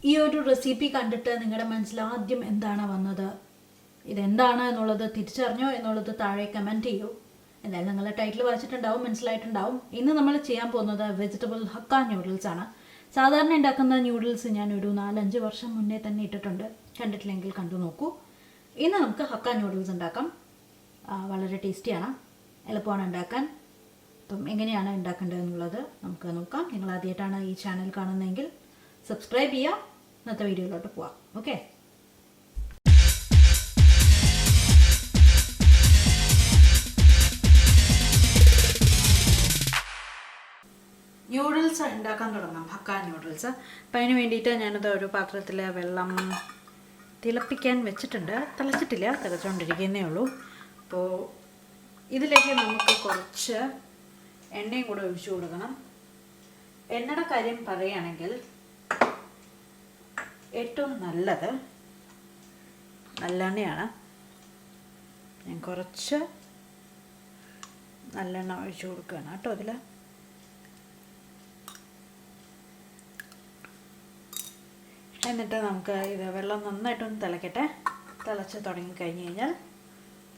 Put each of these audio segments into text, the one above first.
ഈ ഒരു റെസിപ്പി കണ്ടിട്ട് നിങ്ങളുടെ മനസ്സിൽ ആദ്യം എന്താണ് വന്നത്, ഇതെന്താണ് എന്നുള്ളത് തിരിച്ചറിഞ്ഞോ എന്നുള്ളത് താഴെ കമൻറ്റ് ചെയ്യൂ. എന്തായാലും നിങ്ങൾ ടൈറ്റിൽ വായിച്ചിട്ടുണ്ടാവും, മനസ്സിലായിട്ടുണ്ടാവും. ഇന്ന് നമ്മൾ ചെയ്യാൻ പോകുന്നത് വെജിറ്റബിൾ ഹക്ക ന്യൂഡിൽസ് ആണ്. സാധാരണ ഉണ്ടാക്കുന്ന ന്യൂഡിൽസ് ഞാൻ ഒരു 4-5 വർഷം മുന്നേ തന്നെ ഇട്ടിട്ടുണ്ട്. കണ്ടിട്ടില്ലെങ്കിൽ കണ്ടു നോക്കൂ. ഇന്ന് നമുക്ക് ഹക്ക ന്യൂഡിൽസ് ഉണ്ടാക്കാം. വളരെ ടേസ്റ്റിയാണ്, എളുപ്പമാണ് ഉണ്ടാക്കാൻ. അപ്പം എങ്ങനെയാണ് ഉണ്ടാക്കേണ്ടത് എന്നുള്ളത് നമുക്ക് നോക്കാം. നിങ്ങൾ ആദ്യമായിട്ടാണ് ഈ ചാനൽ കാണുന്നതെങ്കിൽ സബ്സ്ക്രൈബ് ചെയ്യുക. ഇന്നത്തെ വീഡിയോയിലോട്ട് പോവാം. ഓക്കെ, ന്യൂഡിൽസ് ഉണ്ടാക്കാൻ തുടങ്ങാം. Hakka noodles. അപ്പം അതിന് വേണ്ടിയിട്ട് ഞാനത് ഒരു പാത്രത്തിൽ വെള്ളം തിളപ്പിക്കാൻ വെച്ചിട്ടുണ്ട്. തിളച്ചിട്ടില്ല, തിളച്ചുകൊണ്ടിരിക്കുന്നേ ഉള്ളൂ. അപ്പോൾ ഇതിലേക്ക് നമുക്ക് കുറച്ച് എണ്ണയും കൂടെ ഒഴിച്ചു കൊടുക്കണം. എണ്ണയുടെ കാര്യം പറയുകയാണെങ്കിൽ ഏറ്റവും നല്ലത് നല്ലെണ്ണയാണ്. ഞാൻ കുറച്ച് നല്ലെണ്ണ ഒഴിച്ചു കൊടുക്കുകയാണ് കേട്ടോ അതിൽ. എന്നിട്ട് നമുക്ക് ഇത് വെള്ളം നന്നായിട്ടൊന്ന് തിളക്കട്ടെ. തിളച്ച് തുടങ്ങിക്കഴിഞ്ഞ് കഴിഞ്ഞാൽ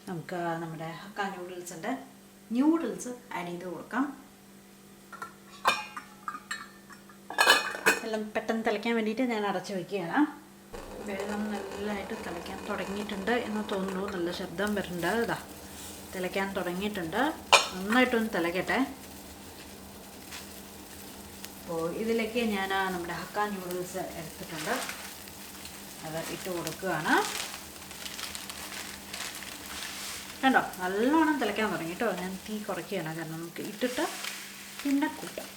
നമുക്ക് നമ്മുടെ ഹക്ക ന്യൂഡിൽസിൻ്റെ ന്യൂഡിൽസ് ആഡ് ചെയ്ത് കൊടുക്കാം. വെള്ളം പെട്ടെന്ന് തിളയ്ക്കാൻ വേണ്ടിയിട്ട് ഞാൻ അടച്ചു വയ്ക്കുകയാണ്. വെള്ളം നല്ലതായിട്ട് തിളയ്ക്കാൻ തുടങ്ങിയിട്ടുണ്ട് എന്ന് തോന്നുന്നു. നല്ല ശബ്ദം വരുന്നുണ്ട്. ഇതാ തിളയ്ക്കാൻ തുടങ്ങിയിട്ടുണ്ട്. നന്നായിട്ടൊന്ന് തിളയ്ക്കട്ടെ. അപ്പോൾ ഇതിലേക്ക് ഞാൻ നമ്മുടെ ഹക്ക ന്യൂഡിൽസ് എടുത്തിട്ടുണ്ട്, അത് ഇട്ട് കൊടുക്കുകയാണ്. കണ്ടോ, നല്ലോണം തിളയ്ക്കാൻ തുടങ്ങി കേട്ടോ. ഞാൻ തീ കുറയ്ക്കുകയാണ്, കാരണം നമുക്ക് ഇട്ടിട്ട് പിന്നെ കൂട്ടാം.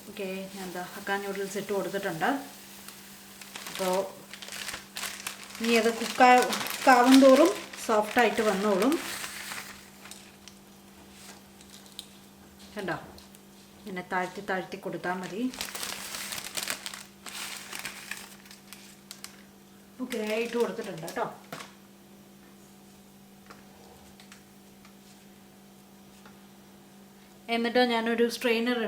ഓക്കെ, ഞാൻ എന്താ ഹക്ക ന്യൂഡിൽസ് ഇട്ട് കൊടുത്തിട്ടുണ്ട്. അപ്പോൾ ഇനി അത് കുക്കാവും തോറും സോഫ്റ്റായിട്ട് വന്നോളും. കണ്ടോ, ഇങ്ങനെ താഴ്ത്തി കൊടുത്താൽ മതി. ഓക്കെ, ഇട്ട് കൊടുത്തിട്ടുണ്ട് കേട്ടോ. എന്നിട്ട് ഞാനൊരു സ്ട്രെയിനർ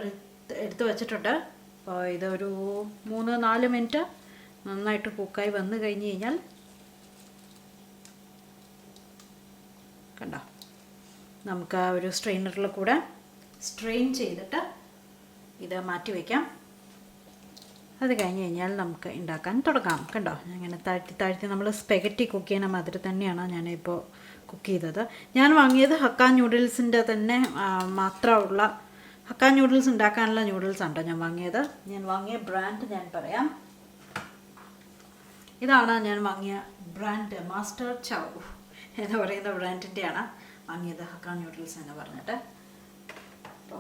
എടുത്ത് വെച്ചിട്ടുണ്ട്. അപ്പോൾ ഇതൊരു 3-4 മിനിറ്റ് നന്നായിട്ട് കുക്കായി വന്നു കഴിഞ്ഞ് കഴിഞ്ഞാൽ കണ്ടോ, നമുക്ക് ആ ഒരു സ്ട്രെയിനറിൽ കൂടെ സ്ട്രെയിൻ ചെയ്തിട്ട് ഇത് മാറ്റി വയ്ക്കാം. അത് കഴിഞ്ഞ് കഴിഞ്ഞാൽ നമുക്ക് ഉണ്ടാക്കാൻ തുടങ്ങാം. കണ്ടോ, അങ്ങനെ താഴ്ത്തി നമ്മൾ സ്പെഗറ്റി കുക്ക് ചെയ്യുന്ന മാതിരി തന്നെയാണ് ഞാനിപ്പോൾ കുക്ക് ചെയ്തത്. ഞാൻ വാങ്ങിയത് ഹക്ക ന്യൂഡിൽസിൻ്റെ തന്നെ മാത്രമുള്ള ഹക്ക ന്യൂഡിൽസ് ഉണ്ടാക്കാനുള്ള ന്യൂഡിൽസ് ആണ് ഞാൻ വാങ്ങിയത്. ഞാൻ വാങ്ങിയ ബ്രാൻഡ് ഞാൻ പറയാം. ഇതാണ് ഞാൻ വാങ്ങിയ ബ്രാൻഡ്. മാസ്റ്റർ ചൗ എന്ന് പറയുന്ന ബ്രാൻഡിൻ്റെയാണ് വാങ്ങിയത്, ഹക്ക ന്യൂഡിൽസ് എന്ന് പറഞ്ഞിട്ട്. അപ്പോൾ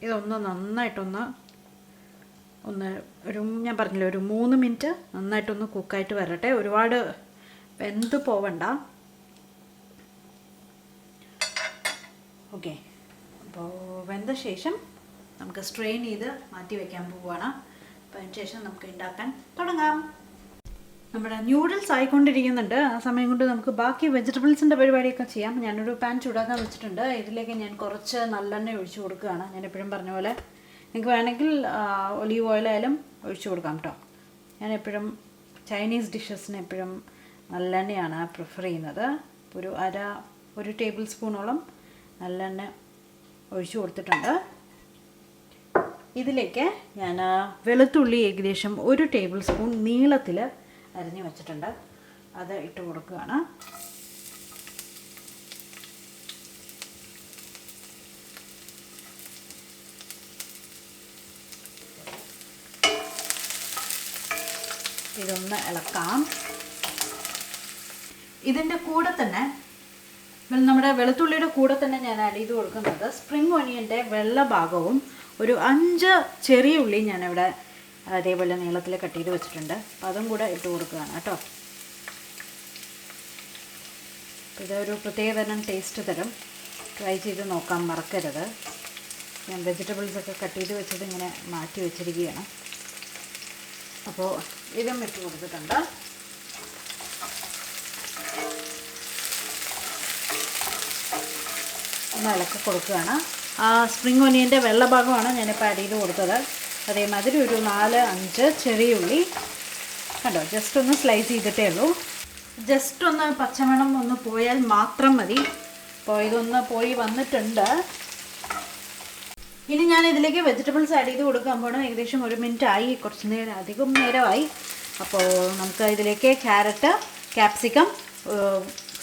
ഇതൊന്ന് നന്നായിട്ടൊന്ന് ഞാൻ പറഞ്ഞില്ല, ഒരു 3 മിനിറ്റ് നന്നായിട്ടൊന്ന് കുക്കായിട്ട് വരട്ടെ. ഒരുപാട് വെന്ത് പോവണ്ട. ഓക്കെ, അപ്പോൾ വെന്ത ശേഷം നമുക്ക് സ്ട്രെയിൻ ചെയ്ത് മാറ്റി വയ്ക്കാൻ പോവുകയാണ്. അപ്പോൾ അതിന് ശേഷം നമുക്ക് ഉണ്ടാക്കാൻ തുടങ്ങാം. നമ്മുടെ ന്യൂഡിൽസ് ആയിക്കൊണ്ടിരിക്കുന്നുണ്ട്. ആ സമയം കൊണ്ട് നമുക്ക് ബാക്കി വെജിറ്റബിൾസിൻ്റെ പരിപാടിയൊക്കെ ചെയ്യാം. ഞാനൊരു പാൻ ചൂടാക്കാൻ വെച്ചിട്ടുണ്ട്. ഇതിലേക്ക് ഞാൻ കുറച്ച് നല്ലെണ്ണ ഒഴിച്ചു കൊടുക്കുകയാണ്. ഞാൻ എപ്പോഴും പറഞ്ഞ പോലെ നിങ്ങൾക്ക് വേണമെങ്കിൽ ഒലീവ് ഓയിലായാലും ഒഴിച്ചു കൊടുക്കാം കേട്ടോ. ഞാൻ എപ്പോഴും ചൈനീസ് ഡിഷസിന് എപ്പോഴും നല്ലെണ്ണയാണ് പ്രിഫർ ചെയ്യുന്നത്. ഒരു ടേബിൾ സ്പൂണോളം നല്ലെണ്ണ ഒഴിച്ചു കൊടുത്തിട്ടുണ്ട്. ഇതിലേക്ക് ഞാൻ വെളുത്തുള്ളി ഏകദേശം 1 ടേബിൾ സ്പൂൺ നീളത്തിൽ അരിഞ്ഞ് വെച്ചിട്ടുണ്ട്, അത് ഇട്ട് കൊടുക്കുകയാണ്. ഇതൊന്ന് ഇളക്കാം. ഇതിൻ്റെ കൂടെ തന്നെ നമ്മുടെ വെളുത്തുള്ളിയുടെ കൂടെ തന്നെ ഞാൻ ആഡ് ചെയ്ത് കൊടുക്കുന്നത് സ്പ്രിംഗ് ഒനിയൻ്റെ വെള്ള ഭാഗവും ഒരു 5 ചെറിയ ഉള്ളി ഞാനിവിടെ അതേപോലെ നീളത്തിൽ കട്ട് ചെയ്ത് വെച്ചിട്ടുണ്ട്. അപ്പോൾ അതും കൂടെ ഇട്ട് കൊടുക്കുകയാണ് കേട്ടോ. ഇതൊരു പ്രത്യേക തരം ടേസ്റ്റ് തരും. ട്രൈ ചെയ്ത് നോക്കാൻ മറക്കരുത്. ഞാൻ വെജിറ്റബിൾസൊക്കെ കട്ട് ചെയ്ത് വെച്ചത് ഇങ്ങനെ മാറ്റി വെച്ചിരിക്കുകയാണ്. അപ്പോൾ ഇതും ഇട്ട് കൊടുത്തിട്ടുണ്ട്. ഒന്ന് ഇളക്കി കൊടുക്കുകയാണ്. ആ സ്പ്രിംഗ് ഒനിയൻ്റെ വെള്ള ഭാഗമാണ് ഞാനിപ്പോൾ ആഡ് ചെയ്ത് കൊടുത്തത്. അതേമാതിരി ഒരു 4-5 ചെറിയ ഉള്ളി കണ്ടോ, ജസ്റ്റ് ഒന്ന് സ്ലൈസ് ചെയ്തിട്ടേ ഉള്ളൂ. ജസ്റ്റ് ഒന്ന് പച്ചമണം ഒന്ന് പോയാൽ മാത്രം മതി. അപ്പോൾ ഇതൊന്ന് പോയി വന്നിട്ടുണ്ട്. ഇനി ഞാൻ ഇതിലേക്ക് വെജിറ്റബിൾസ് ആഡ് ചെയ്ത് കൊടുക്കാൻ പോകണം. ഏകദേശം 1 മിനിറ്റ് ആയി, കുറച്ച് നേരം അധികം നേരമായി. അപ്പോൾ നമുക്ക് ഇതിലേക്ക് carrot, capsicum,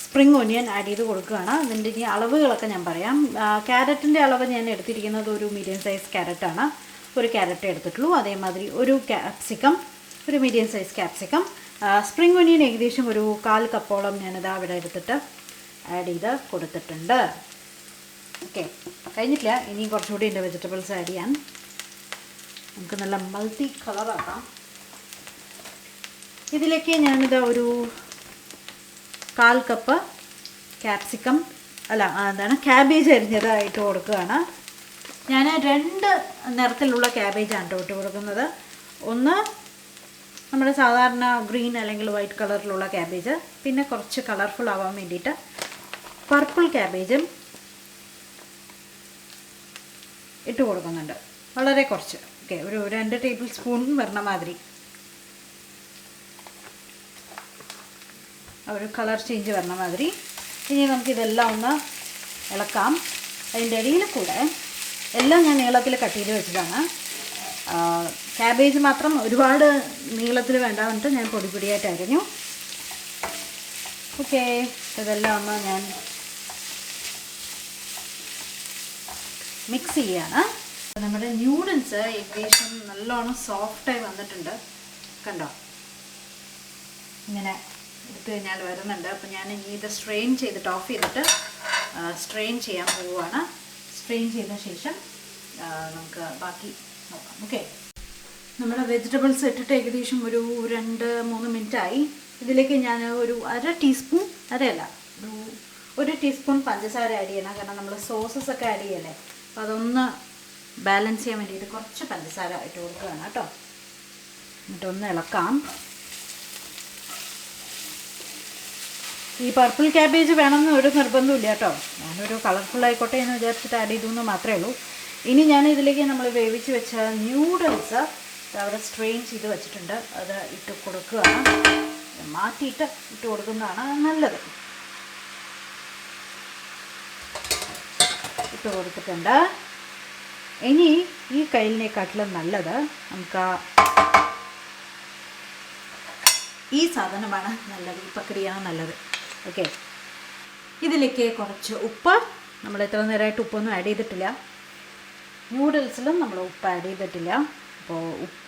spring onion add ചെയ്ത് കൊടുക്കുകയാണ്. അതിൻ്റെ ഇനി അളവുകളൊക്കെ ഞാൻ പറയാം. ക്യാരറ്റിൻ്റെ അളവ് ഞാൻ എടുത്തിരിക്കുന്നത് ഒരു മീഡിയം സൈസ് ക്യാരറ്റാണ്. ഒരു ക്യാരറ്റ് എടുത്തിട്ടുള്ളൂ. അതേമാതിരി ഒരു ക്യാപ്സിക്കം, ഒരു medium size capsicum. Spring onion ഏകദേശം ഒരു 1/4 കപ്പോളം ഞാനിത് അവിടെ എടുത്തിട്ട് ആഡ് ചെയ്ത് കൊടുത്തിട്ടുണ്ട്. ഓക്കെ, കഴിഞ്ഞിട്ടില്ല. ഇനി കുറച്ചുകൂടി എൻ്റെ വെജിറ്റബിൾസ് ആഡ് ചെയ്യാൻ. നമുക്ക് നല്ല മൾട്ടി കളറാക്കാം. ഇതിലേക്ക് ഞാനിത് ഒരു 1/4 കപ്പ് ക്യാപ്സിക്കം ക്യാബേജ് അരിഞ്ഞത് ഇട്ട് കൊടുക്കുകയാണ്. ഞാൻ 2 നിറത്തിലുള്ള ക്യാബേജാണ് ഇട്ട് കൊടുക്കുന്നത്. ഒന്ന് നമ്മുടെ സാധാരണ ഗ്രീൻ അല്ലെങ്കിൽ വൈറ്റ് കളറിലുള്ള ക്യാബേജ്, പിന്നെ കുറച്ച് കളർഫുൾ ആവാൻ വേണ്ടിയിട്ട് പർപ്പിൾ ക്യാബേജും ഇട്ട് കൊടുക്കുന്നുണ്ട്. വളരെ കുറച്ച്. ഓക്കെ, ഒരു 2 ടേബിൾ സ്പൂൺ വരണ മാതിരി. ഒരു കളർ ചേഞ്ച് വരണ മാതിരി. ഇനി നമുക്കിതെല്ലാം ഒന്ന് ഇളക്കാം. അതിൻ്റെ ഇടയിൽ കൂടെ എല്ലാം ഞാൻ നീളത്തിൽ കട്ട് ചെയ്ത് വെച്ചതാണ്. ക്യാബേജ് മാത്രം ഒരുപാട് നീളത്തിൽ വേണ്ട എന്നിട്ട് ഞാൻ പൊടിയായിട്ട് അരിഞ്ഞു. ഓക്കെ, ഇതെല്ലാം ഒന്ന് ഞാൻ മിക്സ് ചെയ്യാണ്. നമ്മുടെ ന്യൂഡിൽസ് ഏകദേശം നല്ലോണം സോഫ്റ്റായി വന്നിട്ടുണ്ട്. കണ്ടോ, ഇങ്ങനെ എടുത്തു കഴിഞ്ഞാൽ വരുന്നുണ്ട്. അപ്പോൾ ഞാൻ ഇനി ഇത് സ്ട്രെയിൻ ചെയ്തിട്ട് ഓഫ് ചെയ്തിട്ട് സ്ട്രെയിൻ ചെയ്യാൻ പോവുകയാണ്. സ്ട്രെയിൻ ചെയ്ത ശേഷം നമുക്ക് ബാക്കി നോക്കാം. ഓക്കെ, നമ്മുടെ വെജിറ്റബിൾസ് ഇട്ടിട്ട് ഏകദേശം ഒരു 2-3 മിനിറ്റായി. ഇതിലേക്ക് ഞാൻ ഒരു 1/2 ടീസ്പൂൺ, ഒരു ടീസ്പൂൺ പഞ്ചസാര ആഡ് ചെയ്യണം. കാരണം നമ്മൾ സോസസ് ഒക്കെ ആഡ് ചെയ്യല്ലേ. അപ്പോൾ അതൊന്ന് ബാലൻസ് ചെയ്യാൻ വേണ്ടിയിട്ട് കുറച്ച് പഞ്ചസാര ഇട്ട് കൊടുക്കുകയാണ് കേട്ടോ. എന്നിട്ടൊന്ന് ഇളക്കാം. ഈ പർപ്പിൾ ക്യാബേജ് വേണമെന്ന് ഒരു നിർബന്ധമില്ല കേട്ടോ. ഞാനൊരു കളർഫുൾ ആയിക്കോട്ടെ എന്ന് വിചാരിച്ചിട്ട് ആഡ് ചെയ്തു എന്ന് മാത്രമേ ഉള്ളൂ. ഇനി ഞാൻ ഇതിലേക്ക് നമ്മൾ വേവിച്ച് വെച്ച ന്യൂഡിൽസ് അവിടെ സ്ട്രെയിൻ ചെയ്ത് വെച്ചിട്ടുണ്ട്. അത് ഇട്ട് കൊടുക്കുകയാണ്. മാറ്റിയിട്ട് ഇട്ട് കൊടുക്കുന്നതാണ് നല്ലത്. ഇട്ട് കൊടുത്തിട്ടുണ്ട്. ഇനി ഈ കയ്യിലിനെക്കാട്ടിലും നല്ലത് നമുക്ക് ഈ സാധനമാണ് നല്ലത്. ഈ പക്കടിയാണ് നല്ലത്. ഓക്കെ, ഇതിലേക്ക് കുറച്ച് ഉപ്പ്. നമ്മൾ എത്ര നേരമായിട്ട് ഉപ്പൊന്നും ആഡ് ചെയ്തിട്ടില്ല. ന്യൂഡിൽസിലും നമ്മൾ ഉപ്പ് ആഡ് ചെയ്തിട്ടില്ല. അപ്പോൾ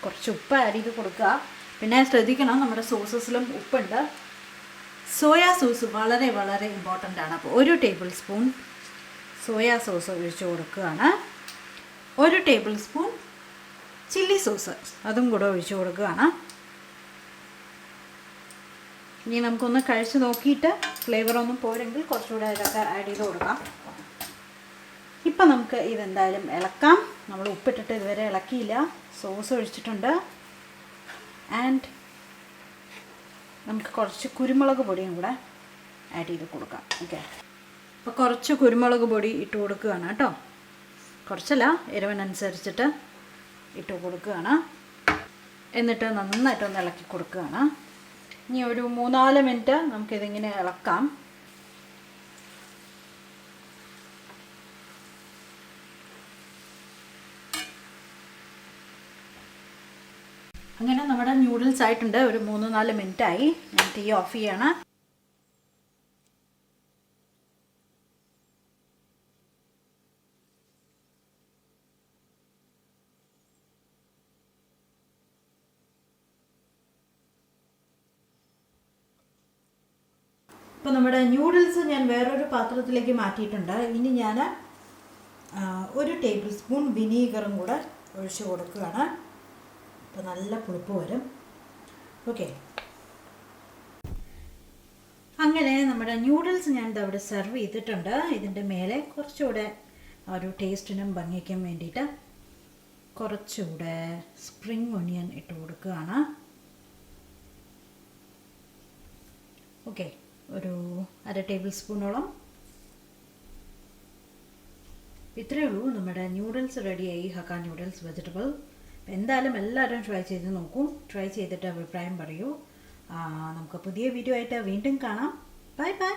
കുറച്ച് ഉപ്പ് ആഡ് ചെയ്ത് കൊടുക്കുക. പിന്നെ ശ്രദ്ധിക്കണം, നമ്മുടെ സോസസിലും ഉപ്പുണ്ട്. സോയാ സോസ് വളരെ വളരെ ഇമ്പോർട്ടൻ്റ് ആണ്. അപ്പോൾ 1 ടേബിൾ സ്പൂൺ സോയാ സോസ് ഒഴിച്ച് കൊടുക്കുകയാണ്. 1 ടേബിൾ സ്പൂൺ ചില്ലി സോസ് അതും കൂടെ ഒഴിച്ച് കൊടുക്കുകയാണ്. ഇനി നമുക്കൊന്ന് കഴിച്ച് നോക്കിയിട്ട് ഫ്ലേവറൊന്നും പോരെങ്കിൽ കുറച്ചുകൂടെ ഇതൊക്കെ ആഡ് ചെയ്ത് കൊടുക്കാം. ഇപ്പം നമുക്ക് ഇതെന്തായാലും ഇളക്കാം. നമ്മൾ ഉപ്പിട്ടിട്ട് ഇതുവരെ ഇളക്കിയില്ല. സോസ് ഒഴിച്ചിട്ടുണ്ട്. ആൻഡ് നമുക്ക് കുറച്ച് കുരുമുളക് പൊടിയും കൂടെ ആഡ് ചെയ്ത് കൊടുക്കാം. ഓക്കെ, അപ്പോൾ കുറച്ച് കുരുമുളക് പൊടി ഇട്ട് കൊടുക്കുകയാണ് കേട്ടോ. കുറച്ചല്ല, എരിവിനനുസരിച്ചിട്ട് ഇട്ട് കൊടുക്കുകയാണ്. എന്നിട്ട് നന്നായിട്ടൊന്ന് ഇളക്കി കൊടുക്കുകയാണ്. ഇനി ഒരു 3-4 മിനിറ്റ് നമുക്കിതിങ്ങനെ ഇളക്കാം. അങ്ങനെ നമ്മുടെ ന്യൂഡിൽസ് ആയിട്ടുണ്ട്. ഒരു 3-4 മിനിറ്റായി. ഞാൻ തീ ഓഫ് ചെയ്യണം. ഇപ്പോൾ നമ്മുടെ ന്യൂഡിൽസ് ഞാൻ വേറൊരു പാത്രത്തിലേക്ക് മാറ്റിയിട്ടുണ്ട്. ഇനി ഞാൻ 1 ടേബിൾ സ്പൂൺ വിനീഗറും കൂടെ ഒഴിച്ച് കൊടുക്കുകയാണ്. അപ്പോൾ നല്ല പുളിപ്പ് വരും. ഓക്കെ, അങ്ങനെ നമ്മുടെ ന്യൂഡിൽസ് ഞാൻ അവിടെ സെർവ് ചെയ്തിട്ടുണ്ട്. ഇതിൻ്റെ മേലെ കുറച്ചുകൂടെ ഒരു ടേസ്റ്റിനും ഭംഗിക്കും വേണ്ടിയിട്ട് കുറച്ചുകൂടെ സ്പ്രിംഗ് ഒനിയൻ ഇട്ട് കൊടുക്കുകയാണ്. ഓക്കെ, ഒരു 1/2 ടേബിൾ സ്പൂണോളം. ഇത്രയേ ഉള്ളൂ. നമ്മുടെ ന്യൂഡിൽസ് റെഡിയായി. Hakka noodles vegetable. എന്തായാലും എല്ലാവരും ട്രൈ ചെയ്ത് നോക്കൂ. ട്രൈ ചെയ്തിട്ട് അഭിപ്രായം പറയൂ. നമുക്ക് പുതിയ വീഡിയോ ആയിട്ട് വീണ്ടും കാണാം. Bye bye.